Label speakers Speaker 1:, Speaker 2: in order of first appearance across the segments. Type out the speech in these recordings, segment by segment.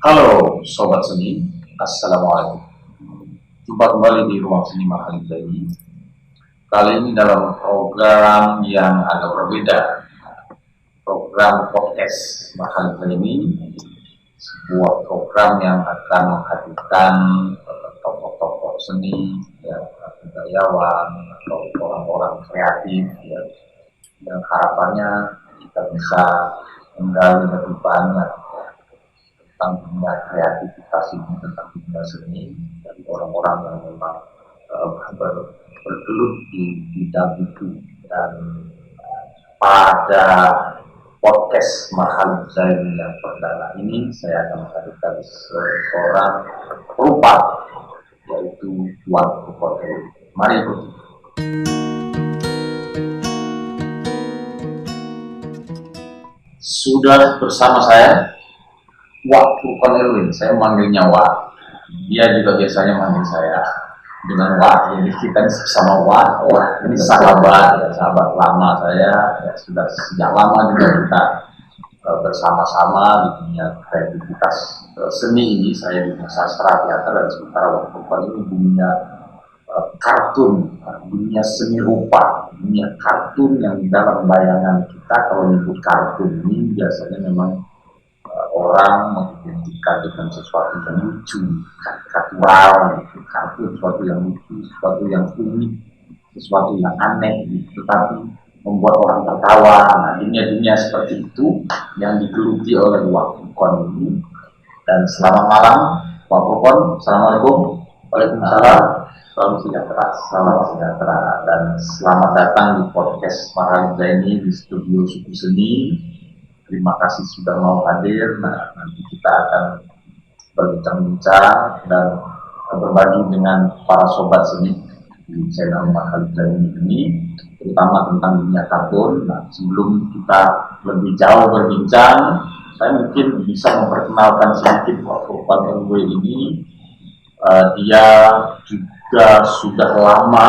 Speaker 1: Halo Sobat Seni, Assalamualaikum. Jumpa kembali di Ruang Seni Mahal Zaini. Kali ini dalam program yang agak berbeda. Program podcast Mahal Zaini, sebuah program yang akan menghadirkan tokoh-tokoh seni, budayawan, atau orang-orang kreatif, yang harapannya kita bisa menggali lebih banyak tentang dunia kreativitas ini, tentang dunia seni dari orang-orang yang memang bergelut di bidang itu. Dan pada podcast Mahal Zaini yang perdana ini saya akan menghadirkan seorang perupa, yaitu Tuan Rukon. Mari ikuti. Sudah bersama saya Wak Rukon Erwin. Saya manggilnya Wak. Dia juga biasanya manggil saya dengan Wak. Jadi kita sama Wak. Wah, ini sahabat, sahabat lama saya. Sudah sejak lama juga kita bersama-sama di dunia kreativitas seni ini. Saya di dunia sastra, teater, dan sementara Wak Rukon ini dunia kartun, dunia seni rupa, dunia kartun yang di dalam bayangan kita. Kalau menyebut kartun ini biasanya memang orang mengidentikan dengan sesuatu yang lucu, karikatural, kartun, sesuatu yang lucu, sesuatu yang unik, sesuatu yang aneh, tetapi membuat orang tertawa. Nah, dunia-dunia seperti itu yang digeluti oleh Wak Rukon ini. Dan selamat malam, Wak Rukon. Assalamualaikum. Waalaikumsalam. Salam sejahtera. Salam sejahtera. Dan selamat datang di podcast Mahal Zaini di studio Suku Seni. Terima kasih sudah mau hadir. Nah, nanti kita akan berbincang-bincang dan berbagi dengan para sobat seni di channel Mahal Zaini ini, terutama tentang dunia kartun. Nah, sebelum kita lebih jauh berbincang, saya mungkin bisa memperkenalkan sedikit Rukon Erwin ini. Dia juga sudah lama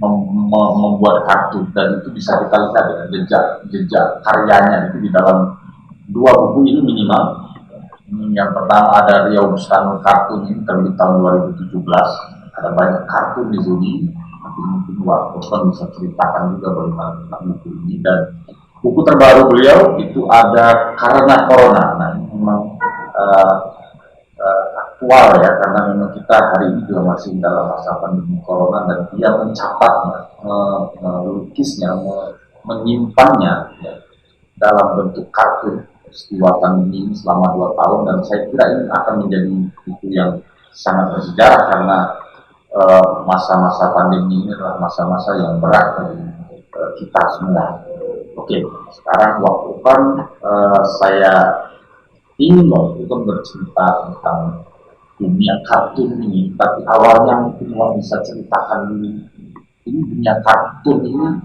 Speaker 1: membuat kartun, dan itu bisa kita lihat dengan jejak karyanya itu di dalam 2 buku ini minimal. Yang pertama ada Riau Bustanul Kartun, ini terbit tahun 2017. Ada banyak kartun di sini. Nanti mungkin Wak Rukon bisa ceritakan juga bagaimana tentang buku ini. Dan buku terbaru beliau itu ada Karena Corona. Nah, ini memang aktual ya, karena memang kita hari ini juga masih dalam masa pandemi corona, dan dia mencatatnya, melukisnya, menyimpannya ya, dalam bentuk kartun peristiwa pandemi ini selama 2 tahun. Dan saya kira ini akan menjadi buku yang sangat bersejarah, karena masa-masa pandemi ini adalah masa-masa yang berat bagi kita semua. Oke, sekarang waktu saya ingin waktu itu bercerita tentang dunia kartun ini, tapi awalnya mungkin bisa ceritakan dulu, ini dunia kartun ini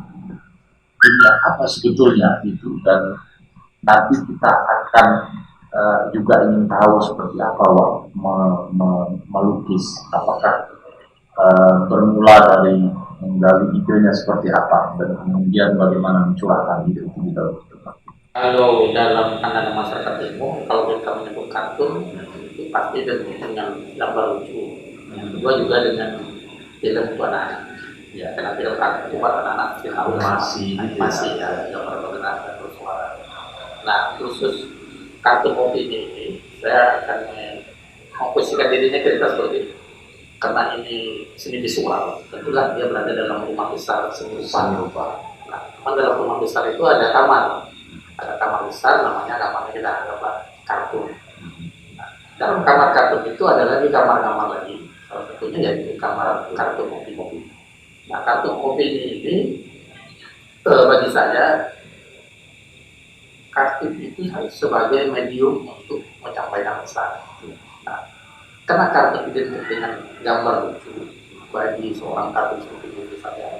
Speaker 1: dunia apa sebetulnya gitu. Dan nanti kita akan juga ingin tahu seperti apa melukis, apakah bermula dari menggali idenya seperti apa, dan kemudian bagaimana mencurahkan ide itu di dalam.
Speaker 2: Kalau dalam pandangan masyarakat umum, kalau kita menyebut kartun, itu pasti dengan gambar lucu. Yang kedua juga dengan film buat anak. Ya, karena film kartun itu buat anak masih ya, gambar bergerak dan bersuara. Nah, khusus kartun opini ini, saya akan memposisikan dirinya cerita seperti ini. Karena ini seni visual, tentulah dia berada dalam rumah besar seni rupa. Nah, dalam rumah besar itu ada kamar. Ada kamar besar, namanya kamarnya kita anggap kartun. Nah, dalam kamar kartun itu ada lagi kamar-kamar lagi. Salah satunya yaitu kamar kartun opini. Nah, kartun opini ini bagi saya kartun itu sebagai medium untuk menyampaikan pesan. Nah, karena kartun identik dengan gambar lucu, bagi seorang kartun seperti itu saya,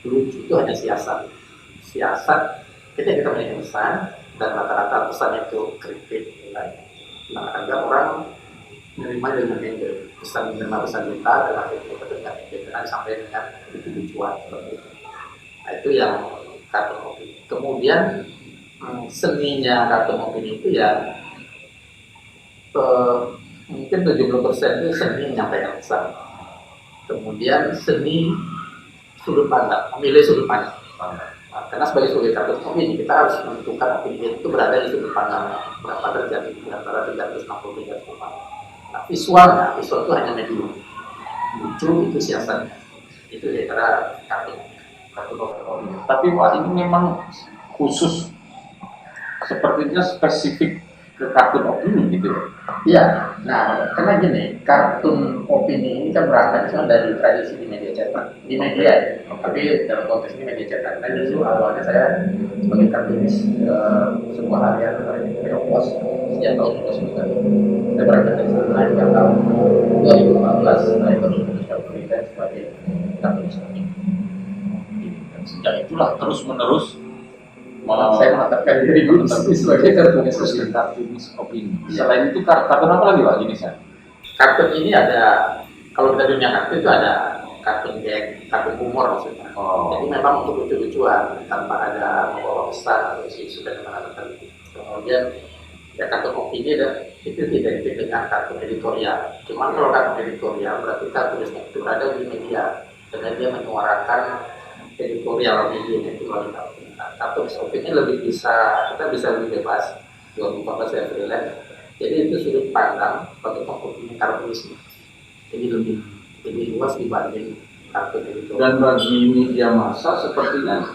Speaker 2: lucu itu hanya siasat. Ketika kita menyampaikan pesan, dan rata-rata pesan itu kritik nilai. Nah, agar orang menerima dengan pesan kita adalah dengan sampai dengan tujuan. Nah, itu yang kartun opini. Kemudian seninya kartun opini itu ya eh, mungkin 70% itu seni menyampaikan pesan. Kemudian seni sudut pandang, memilih sudut pandang. Nah, karena sebagai kartun opini kita harus menentukan opini itu berada di sudut pandang berapa derajat, antara 360 derajat. Nah, visual itu hanya medium. Lucu itu siasatnya. Itu kira kartun opini.
Speaker 1: Tapi wah ini memang khusus sepertinya spesifik ke kartun opini gitu.
Speaker 2: Iya, nah karena gini, kartun opini ini kan berangkat dari tradisi di media cetak, di media, tapi dalam konteks ini media cetak. Dan dulu awalnya saya sebagai kartunis sebuah harian Rio Pos sejak tahun 2009. Saya berangkat dari sana hingga tahun 2014 saya baru memutuskan freelance sebagai kartunis opini.
Speaker 1: Dan sejak itulah terus menerus
Speaker 2: Saya menetapkan diri dulu sebagai kartunis
Speaker 1: opini. Selain itu kartun apa lagi Pak jenisnya?
Speaker 2: Kartun ini ada, kalau kita dunia kartun itu ada kartun gag, kartun humor maksudnya. Jadi memang untuk lucu-lucuan tanpa ada membawa pesan atau isu dan mana-mana. Kemudian ya kartun opini dan itu tidak identik dengan kartun editorial. Cuman kalau kartun editorial berarti kartunisnya itu ada di media dan dia menyuarakan editorial media itu melalui kartun. Kartun opini lebih kita bisa lebih bebas. 2014 saya freelance. Jadi itu sudut pandang bagi opini kartunisme. Jadi lebih luas dibanding kartun editorial.
Speaker 1: Dan bagi media massa sepertinya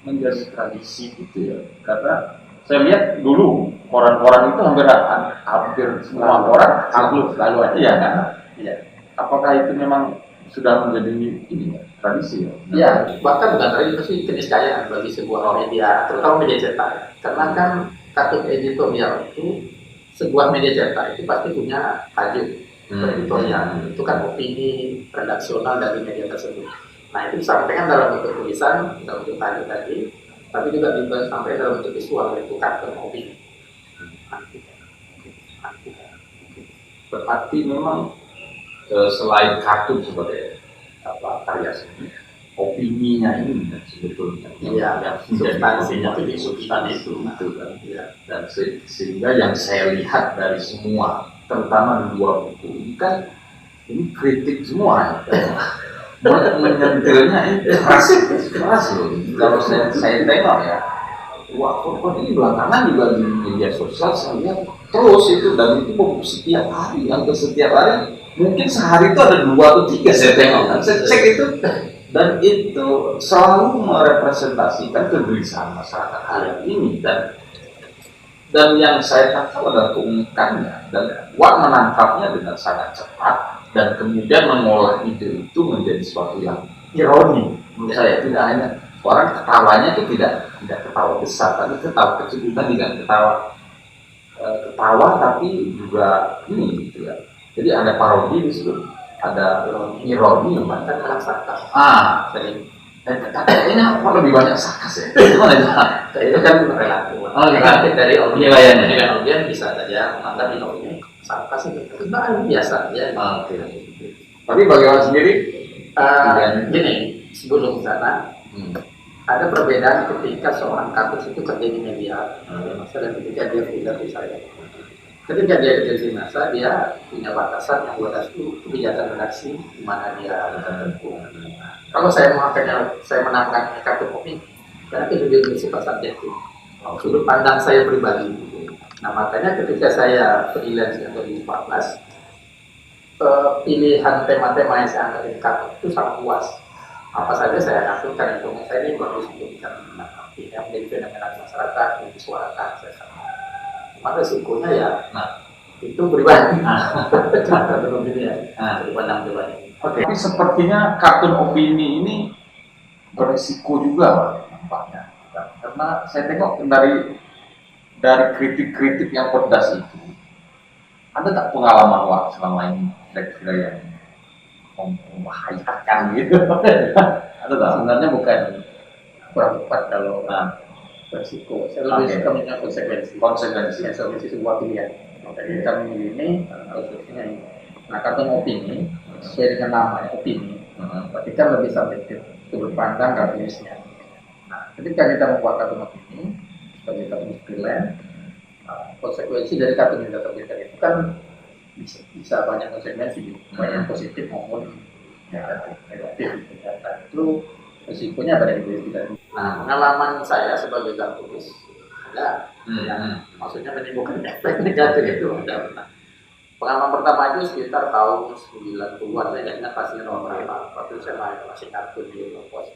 Speaker 1: menjadi tradisi gitu ya. Karena saya lihat dulu koran-koran itu hampir semua koran selalu ada ya kan.
Speaker 2: Iya.
Speaker 1: Apakah itu memang sudah menjadi ini tradisi ya?
Speaker 2: Iya, bahkan bukan tradisi itu sih keniscayaan bagi sebuah media, terutama media cetak. Karena kan kartun editorial itu sebuah media cetak itu pasti punya tajuk editorial. Itu kan opini redaksional dari media tersebut. Nah itu disampaikan dalam bentuk tulisan, dalam bentuk tajuk tadi, tapi juga disampaikan dalam bentuk visual yaitu kartun opini.
Speaker 1: Berarti memang selain kartun sebagai karya seni, opininya ini sebetulnya
Speaker 2: yang substansinya itu di substan itu
Speaker 1: kan. Dan sehingga yang saya lihat dari semua, terutama di dua buku ini kan ini kritik semua. Menyentilnya ini keras loh. Kalau saya tengok ya, wah kok ini belakangan juga di media sosial saya lihat terus itu, dan itu setiap hari, hampir setiap hari. Mungkin sehari itu ada 2 atau 3 saya tengok kan, saya cek itu, dan itu selalu merepresentasikan kegelisahan masyarakat hari ini, dan yang saya tangkap adalah keunikannya, dan Wak menangkapnya dengan sangat cepat dan kemudian mengolah ide itu menjadi sesuatu yang ironi menurut saya. Tidak hanya orang ketawanya itu tidak ketawa besar, tapi ketawa kecil, tidak ketawa tapi juga ini gitu ya. Jadi ada parodi di situ, ada ironi,
Speaker 2: bahkan kadang sarkas.
Speaker 1: Sering. Dan ini apa lebih banyak sarkas ya? Gimana
Speaker 2: itu kan relatif. Relatif dari
Speaker 1: penilaiannya.
Speaker 2: Dengan audiens bisa saja menganggap ini sarkas itu biasa aja.
Speaker 1: Tapi bagaimana sendiri?
Speaker 2: Gini, sebelum sana ada perbedaan ketika seorang kartunis itu kerja di media, dan ketika dia tidak di saya. Ketika dia kerja di NASA, dia punya batasan yang batas itu kebijakan redaksi di mana dia tertentu. Kalau saya menangkan kartu kopi, karena itu juga bersifat subjektif. Sudut pandang saya pribadi. Nah makanya ketika saya freelance yang 2014, pilihan tema-tema yang saya angkat di kartu itu sangat luas. Apa saja saya lakukan, itu saya ini baru sebutkan yang menjadi fenomena masyarakat yang disuarakan saya sama. Maka resikonya ya, itu pribadi. Kartun opini ya, pandang pribadi.
Speaker 1: Tapi sepertinya kartun opini ini beresiko juga nampaknya, karena saya tengok dari kritik-kritik yang pedas itu, ada tak pengalaman Wak selama ini kira-kira yang membahayakan gitu? Ada tak?
Speaker 2: Sebenarnya bukan kurang tepat kalau berisiko. Saya lebih suka punya konsekuensi sebuah pilihan. Jadi kami ini khususnya ini. Nah kartun opini sesuai dengan namanya opini, berarti kan lebih subjektif sudut pandang kartunisnya. Nah ketika kita membuat kartun opini sebagai kartunis freelance, konsekuensi dari kartun yang diterbitkan itu kan bisa banyak konsekuensi, banyak positif maupun negatif gitu kan. Dan itu resikonya pada diri kita. Nah, pengalaman saya sebagai kartunis ada yang maksudnya menimbulkan efek negatif itu ada. Pengalaman pertama itu sekitar tahun 90-an, saya nggak ingat pastinya nomor berapa. Waktu saya masih kartun di Pos.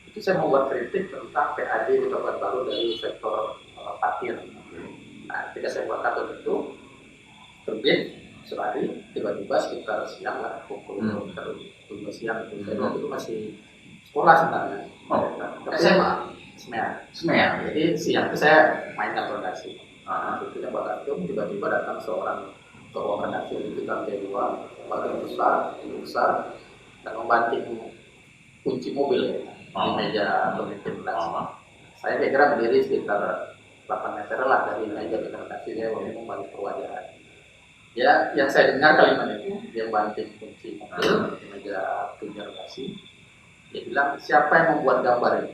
Speaker 2: Itu saya membuat kritik tentang PAD di Pekanbaru dari sektor parkir. Nah, ketika saya buat kartun itu terbit sehari, tiba-tiba sekitar siang lah, pukul 12 siang itu saya waktu itu masih sekolah sebenarnya. Tapi SMA. Jadi siang itu saya main kartun redaksi. Itu saya buat kartun, tiba-tiba datang seorang tokoh redaksi itu lantai 2, badan besar, dan membanting kunci mobil di meja pemimpin redaksi. Saya kira berdiri sekitar 8 meter lah dari meja redaksi, saya membantu perwajahan. Ya, yang saya dengar kalimat itu, dia banting kunci mobil di meja redaksi. Dia bilang, siapa yang membuat gambar ini?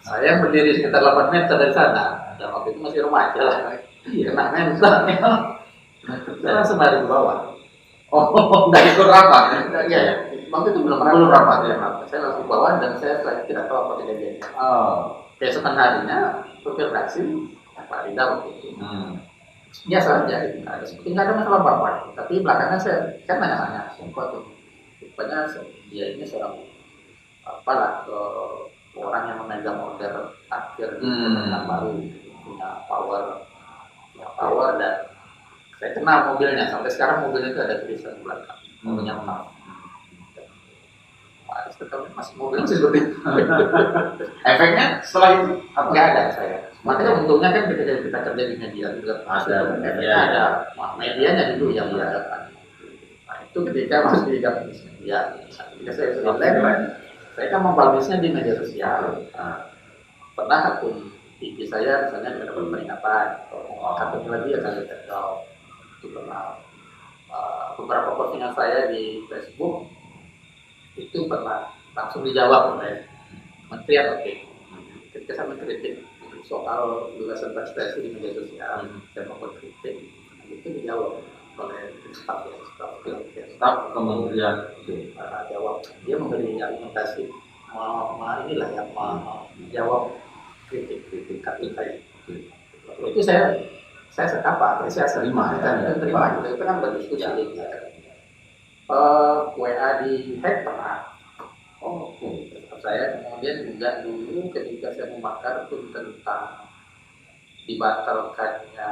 Speaker 2: Saya berdiri sekitar 8 meter dari sana, dan waktu itu masih remaja lah. Kena mental. Saya langsung lari ke bawah.
Speaker 1: Dari ikut rapat?
Speaker 2: Iya, waktu itu belum rapat. Saya langsung ke bawah dan saya tidak tahu apa kejadiannya. Keesokan harinya, supir taksi, Pak Rida waktu itu. Biasa aja, seperti nggak ada masalah apa-apa. Tapi belakangan saya kan nanya-nanya, rupanya dia ini seorang orang yang memegang order parkir di Pekanbaru, punya power dan saya kenal mobilnya, sampai sekarang mobilnya itu ada tulisan belakang, mobilnya menang. Masih mobil masih seperti itu.
Speaker 1: Efeknya setelah itu
Speaker 2: nggak ada saya. Makanya untungnya kan ketika kita kerja di media juga ada medianya dulu yang mengadakan. Nah itu ketika masih di media, ketika saya freelance, saya kan mempublishnya di media sosial. Pernah akun IG saya misalnya mendapat peringatan, akun lagi akan diterjau. Itu pernah beberapa postingan saya di Facebook itu pernah langsung dijawab oleh Menteri ATP. Ketika saya mengkritik soal kebebasan berekspresi di media sosial dan membuat kritik, itu dijawab oleh staf
Speaker 1: kementerian
Speaker 2: jawab. Dia memberi argumentasi, inilah yang menjawab kritik kartu saya. Itu saya sekapa, saya terima itu kan berdiskusi. WA di hack pernah. Saya kemudian juga dulu ketika saya memakar pun tentang dibatalkannya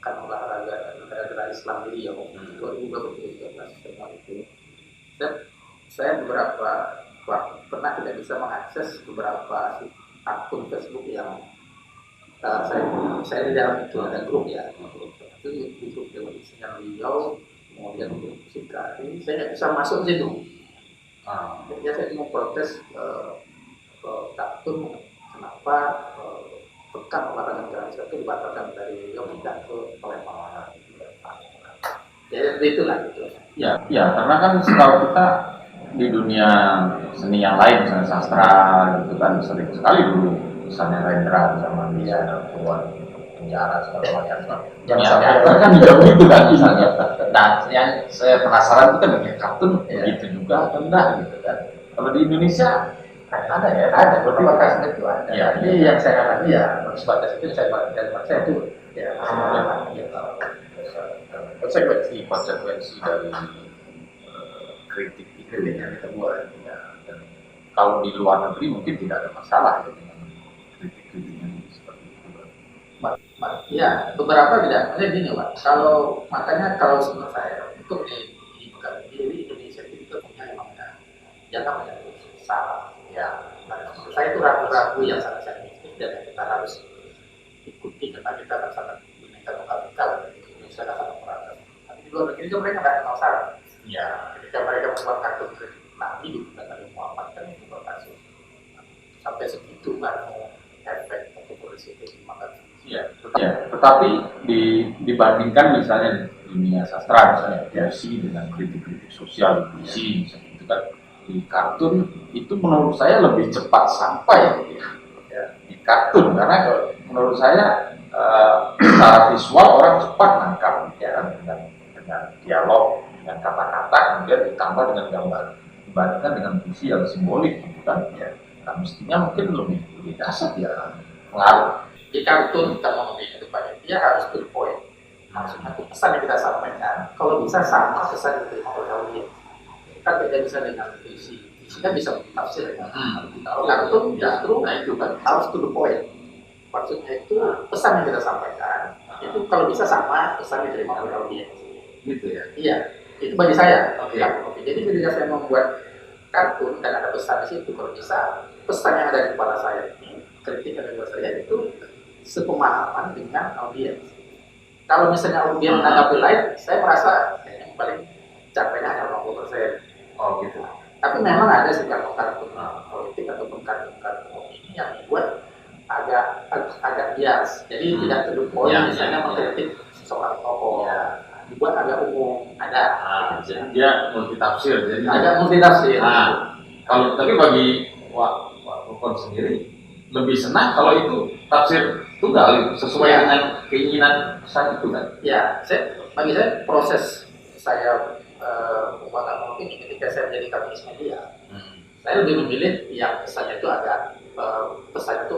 Speaker 2: kan olahraga negara Islam di Riau 2013 itu. Saya beberapa waktu pernah tidak bisa mengakses beberapa akun Facebook yang saya di dalam itu ada grup ya, itu di grup Dewan Sinyal Riau, kemudian grup Sikari, saya nggak bisa masuk situ. Jadi saya mau protes kartun kenapa pekan olahraga negara itu dibatalkan dari Riau pindah ke Palembang. Ya itulah gitu.
Speaker 1: Ya, karena kan kalau kita di dunia seni yang lain, misalnya sastra gitu kan sering sekali dulu misalnya Rendra sama dia keluar penjara segala macam. Yang teater kan juga begitu kan misalnya. Nah, yang saya penasaran itu kan dengan kartun begitu juga atau enggak gitu kan. Kalau di Indonesia ada ya,
Speaker 2: ada beberapa kasus itu ada.
Speaker 1: Ya,
Speaker 2: jadi yang saya katakan ya sebatas itu saya itu ya
Speaker 1: konsekuensi dari kritik yang kita buat. Dan kalau di luar negeri mungkin tidak ada masalah ya, dengan kritik-kritiknya seperti itu.
Speaker 2: Ya, beberapa tidak. Maksudnya gini Pak, kalau menurut saya untuk di Indonesia itu punya yang namanya jangan banyak salah. Ya, menurut saya itu ragu-ragu yang sangat sensitif dan kita harus ikuti karena kita akan sangat meningkat lokal Indonesia akan sangat meragam. Tapi di luar negeri mereka tidak kenal salah. Ya, ketika mereka membuat kartun Nabi dan Nabi Muhammad kan itu berkasus sampai segitu kan efek atau risiko maka.
Speaker 1: Ya, tetapi dibandingkan misalnya di dunia sastra misalnya puisi dengan kritik-kritik sosial puisi misalnya itu kan di kartun itu menurut saya lebih cepat sampai ya, di kartun karena menurut saya secara visual orang cepat nangkap ya dengan dialog, dengan kata-kata, kemudian ditambah dengan gambar, dibandingkan dengan puisi yang simbolik, gitu kan ya. Nah, mestinya mungkin lebih dasar ya pengaruh.
Speaker 2: Di kartun kita ngomongin itu banyak, dia harus to the point. Maksudnya itu pesan yang kita sampaikan, kalau bisa sama pesan yang diterima oleh audiens. Kan beda bisa dengan puisi, puisi kan bisa tafsir ya. Kalau kartun justru itu kan harus to the point. Maksudnya itu pesan yang kita sampaikan itu kalau bisa sama pesan yang diterima oleh audiens.
Speaker 1: Gitu ya.
Speaker 2: Iya, itu bagi saya.
Speaker 1: Oke.
Speaker 2: Oke. Jadi ketika saya membuat kartun dan ada pesan di situ, kalau bisa pesan yang ada di kepala saya ini, kritik yang ada di kepala saya itu sepemahaman dengan audiens. Kalau misalnya audiens tanggapi lain, saya merasa yang paling capeknya hanya 50%.
Speaker 1: Oh gitu.
Speaker 2: Tapi memang ada sih kartun politik ataupun kartun opini yang membuat agak bias. Jadi tidak to the point, misalnya mengkritik seorang tokoh. Dibuat agak umum, ada.
Speaker 1: Jadi dia multitafsir. Jadi
Speaker 2: Agak multitafsir.
Speaker 1: Kalau tapi bagi Wak Rukon sendiri lebih senang kalau itu tafsir tunggal sesuai dengan keinginan pesan itu kan?
Speaker 2: Ya, bagi saya proses saya pembuatan mungkin ketika saya menjadi kapasitas media, saya lebih memilih yang pesannya itu agak pesannya itu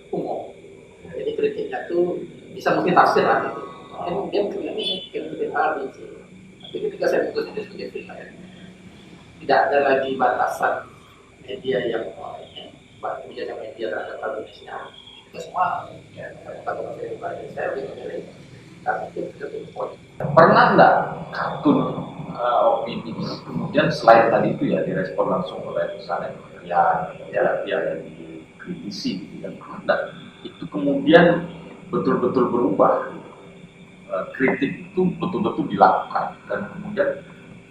Speaker 2: umum. Jadi kritiknya itu bisa multitafsir lah gitu. Mungkin dia mungkin A, B, C. Tapi ketika saya putus itu sebagai freelance, tidak ada lagi batasan media yang media terhadap publikasinya. Itu semua kata saya lebih memilih karena itu lebih poin.
Speaker 1: Pernah nggak kartun opini kemudian selain tadi itu ya direspon langsung oleh misalnya ya yang dikritisi gitu kan? Nah, itu kemudian betul-betul berubah. Kritik itu betul-betul dilakukan dan kemudian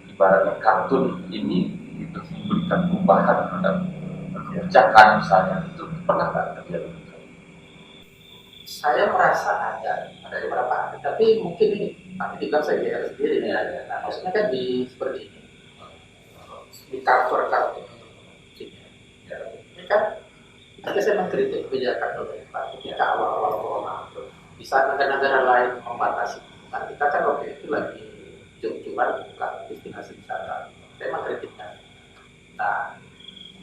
Speaker 1: ibaratnya kartun ini itu memberikan perubahan terhadap kebijakan misalnya, itu pernah nggak terjadi?
Speaker 2: Saya merasa ada beberapa, tapi mungkin ini nanti dibilang saya GR sendiri ya. Nah, maksudnya kan seperti ini di cover kartun ini kan ketika saya mengkritik kebijakan pemerintah ketika awal-awal corona di saat negara-negara lain membatasi, nah kita kan waktu itu lagi jor-joran buka destinasi wisata, saya mengkritiknya. Nah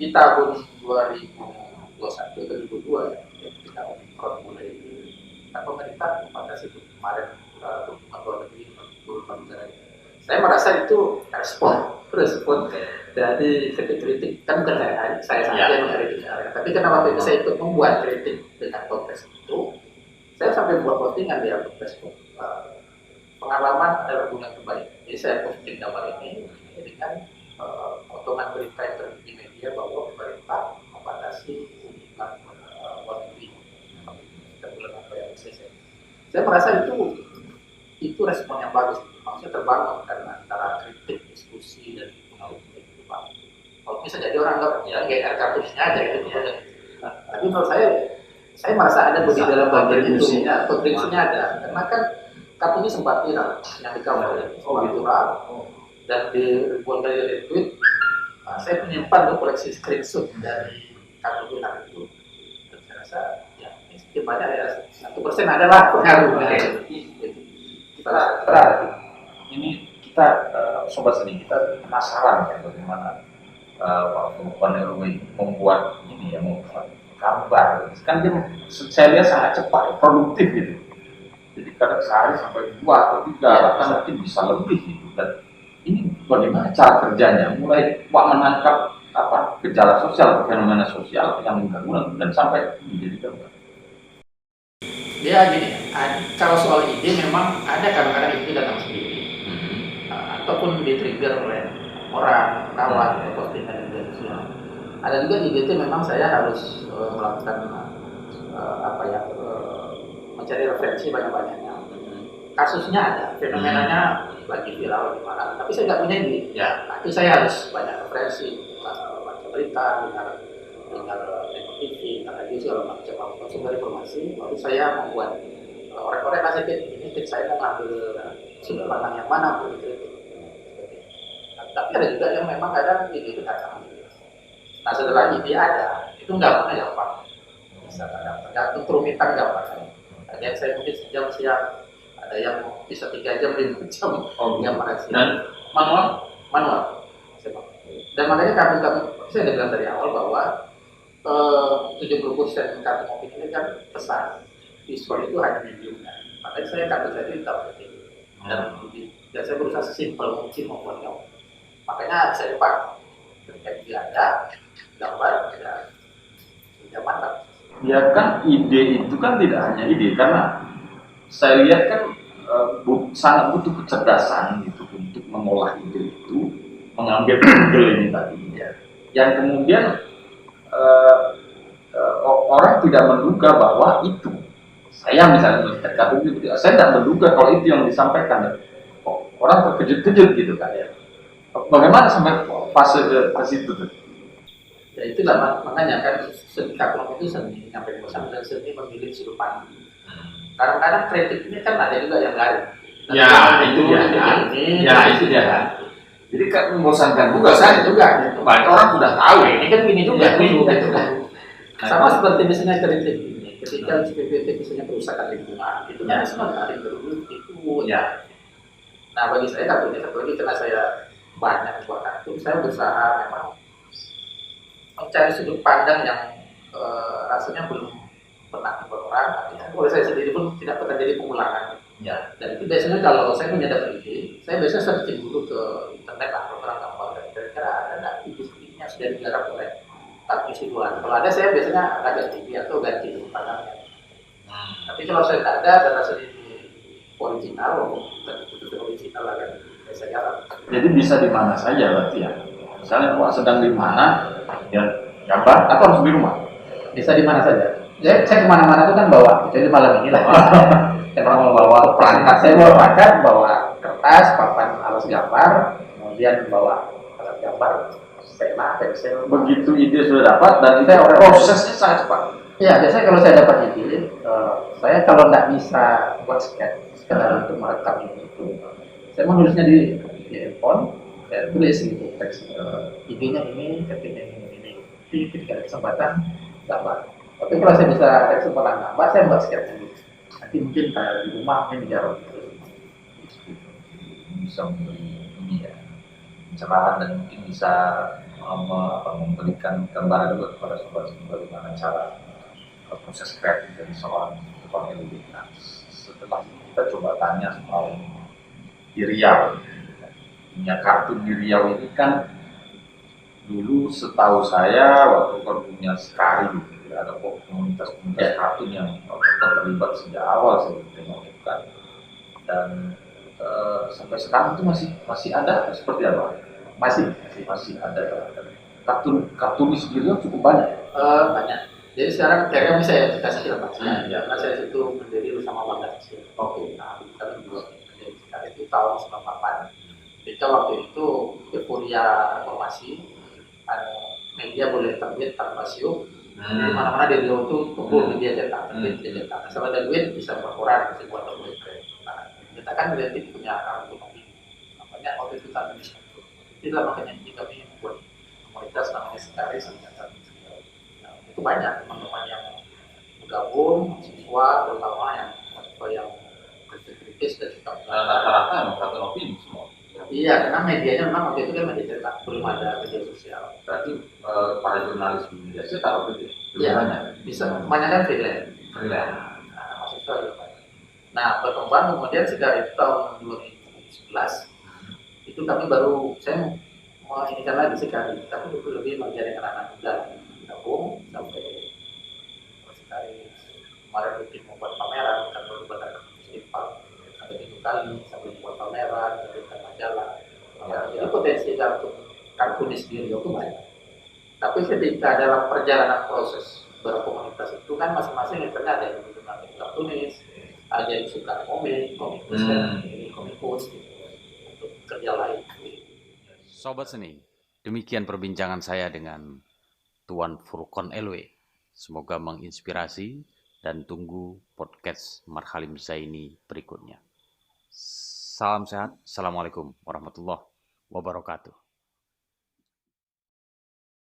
Speaker 2: di tahun 2021 atau 2022 ya, ketika Omicron mulai pemerintah membatasi itu kemarin luar negeri beberapa negara. Saya merasa itu respon dari kritik kan bukan saya saja yang mengkritik, tapi kenapa waktu itu saya ikut membuat kritik dengan konteks itu. Saya sampai buat postingan di akun Facebook. Pengalaman adalah hubungan terbaik. Jadi saya posting gambar ini dengan potongan berita yang terbit di media bahwa pemerintah membatasi hubungan luar negeri. Bulan apa yang saya merasa itu respon yang bagus. Maksudnya terbangun karena antara kritik, diskusi dan pengaruh itu bagus. Kalau bisa jadi orang nggak kayak kartusnya aja gitu. Tapi menurut saya merasa ada di dalam bagian itu, kontribusinya ada, karena kan kartu ini sempat viral, yang di cover sempat viral, dan di ribuan kali retweet. Saya menyimpan koleksi screenshot dari kartu viral itu, dan saya rasa ya ini sedikit banyak ya 1% adalah pengaruhnya.
Speaker 1: Berarti ini kita sobat seni kita penasaran ya bagaimana Pak Rukon membuat ini ya membuat gambar kan dia saya lihat sangat cepat produktif gitu, jadi kadang sehari sampai 2 atau 3 bahkan mungkin bisa lebih gitu. Dan ini bagaimana cara kerjanya mulai menangkap gejala sosial, fenomena sosial yang mengganggu dan sampai menjadi gambar.
Speaker 2: Dia gini, kalau soal ide memang ada kadang-kadang itu datang sendiri ataupun di-trigger oleh orang, kawan, postingan dan sosial. Ada juga ide itu memang saya harus melakukan mencari referensi banyak-banyaknya. Kasusnya ada, fenomenanya lagi viral di mana, tapi saya nggak punya ide. Nah, itu saya harus banyak referensi, baca berita, dengar TV, radio segala macam sumber informasi. Lalu saya membuat orang-orang ini saya mau ngambil sudut pandang yang mana untuk dikritik. Tapi ada juga yang memang kadang ide itu datang. Nah setelah ide ada, itu nggak pernah gampang. Tergantung kerumitan gambarnya. Ada yang saya mungkin sejam siang, ada yang bisa 3 jam, 5 jam.
Speaker 1: Oh,
Speaker 2: Yang mana siang.
Speaker 1: dan manual?
Speaker 2: Manual. Dan makanya kami saya udah bilang dari awal bahwa 70% kartu mobil ini kan pesan, visual itu hanya medium. Makanya saya kartu saya itu hitam putih. Dan saya berusaha sesimpel mungkin membuatnya. Makanya saya lupa ketika dia ada gambar sudah mantap.
Speaker 1: Ya kan ide itu kan tidak hanya ide, karena saya lihat kan sangat butuh kecerdasan gitu untuk mengolah ide itu, mengambil angle ini tadi ya. Yang kemudian orang tidak menduga bahwa itu, saya misalnya melihat kartu itu, saya tidak menduga kalau itu yang disampaikan. Orang terkejut-kejut gitu kan ya. Bagaimana sampai fase ke situ tuh?
Speaker 2: Ya itulah makanya kan seni kartun itu seni sampai pesan dan seni memilih sudut pandang. Kadang-kadang kritik ini kan ada juga yang garing.
Speaker 1: Ya itu dia. Ya itu dia. Jadi kan membosankan juga.
Speaker 2: Gitu.
Speaker 1: Banyak orang sudah tahu
Speaker 2: ini kan gini juga dulu gitu kan.
Speaker 1: Nah,
Speaker 2: Sama seperti misalnya kritik ini, ketika kritik misalnya kerusakan lingkungan, itu kan semua dari dulu itu ya. Nah bagi saya kartun ini satu lagi karena saya banyak buat kartun, saya berusaha memang mencari sudut pandang yang rasanya belum pernah dibuat orang. Oleh saya sendiri pun tidak pernah jadi pengulangan. Ya. Dan itu biasanya kalau saya punya data ide, saya biasanya searching dulu ke internet lah orang gambar dan kira-kira ada nggak ide-ide yang sudah digarap oleh artis Sidoarjo. Kalau ada saya biasanya agak ganti atau ganti sudut pandangnya. Tapi kalau saya tidak ada dan rasanya original, itu original lah kan. Saya garap.
Speaker 1: Jadi bisa di mana saja berarti ya. Misalnya kalau sedang di mana, ya gambar atau harus di rumah.
Speaker 2: Bisa di mana saja. Saya kemana-mana itu kan bawa, jadi malam ini lah. Saya mau bawa perangkat, saya bawa perangkat, bawa kertas, papan alas gambar, kemudian bawa alat gambar, pena, pensil.
Speaker 1: Begitu ide sudah dapat dan itu prosesnya sangat cepat.
Speaker 2: Ya, biasanya kalau saya dapat ide, saya kalau tidak bisa buat sekedar untuk merekam itu, saya menulisnya di handphone, saya tulis gitu teks idenya ini, ketiknya ini. Ketika ada kesempatan gambar. Tapi kalau saya bisa ada kesempatan gambar, saya buat sketch dulu. Nanti mungkin kayak di rumah mungkin dijarah gitu.
Speaker 1: Bisa memberi ini ya pencerahan dan mungkin bisa memberikan gambaran juga kepada sobat-sobat bagaimana cara proses kreatif dari seorang tukang LED. Nah, setelah kita coba tanya soal di Riau, punya kartun di Riau ini kan dulu setahu saya waktu punya Sekari ada komunitas-komunitas kartun yang terlibat sejak awal saya tengok itu kan, dan sampai sekarang itu masih ada seperti apa? Masih ada kartunis sendiri cukup banyak.
Speaker 2: Banyak. Jadi sekarang kayaknya bisa ya kita kecil Pak. Ya, karena saya itu berdiri bersama warga kecil.
Speaker 1: Oke.
Speaker 2: Nah, kita dulu jadi itu tahun 98. Kita waktu itu euforia informasi, media boleh terbit tanpa siup. Di mana-mana di Riau itu tumbuh media cetak, media cetak. Sama ada duit bisa berkoran, bisa buat duit. Nah, kita kan relatif punya kartu namanya waktu itu kami bisa. Itulah makanya kami membuat komunitas namanya Sekari Singkatan. Itu banyak teman-teman yang bergabung, siswa terutama yang mahasiswa yang kritis dan suka
Speaker 1: rata-rata emang kartu opini semua.
Speaker 2: Iya, karena medianya memang waktu itu kan media cetak, belum ada media sosial.
Speaker 1: Berarti para jurnalis di media cetak waktu itu
Speaker 2: iya, bisa kebanyakan freelance.
Speaker 1: Nah,
Speaker 2: mahasiswa juga banyak. Nah, berkembang kemudian sejak tahun 2011 itu kami baru saya mau inikan lagi sekali, tapi lebih menjadi anak-anak muda gabung sampai sekali kemarin rutin membuat pameran, kan baru buat festival ada 7 kali sampai membuat pameran, memberikan majalah. Jadi potensi untuk kartunis di Riau itu banyak. Tapi ketika dalam perjalanan proses berkomunitas itu kan masing-masing internet ada yang menggunakan kartunis, ada yang suka komik post gitu, untuk kerja lain.
Speaker 3: Sobat Seni, demikian perbincangan saya dengan Tuan Furqon LW. Semoga menginspirasi dan tunggu podcast Marhalim Zaini berikutnya. Salam sehat. Assalamualaikum warahmatullahi wabarakatuh.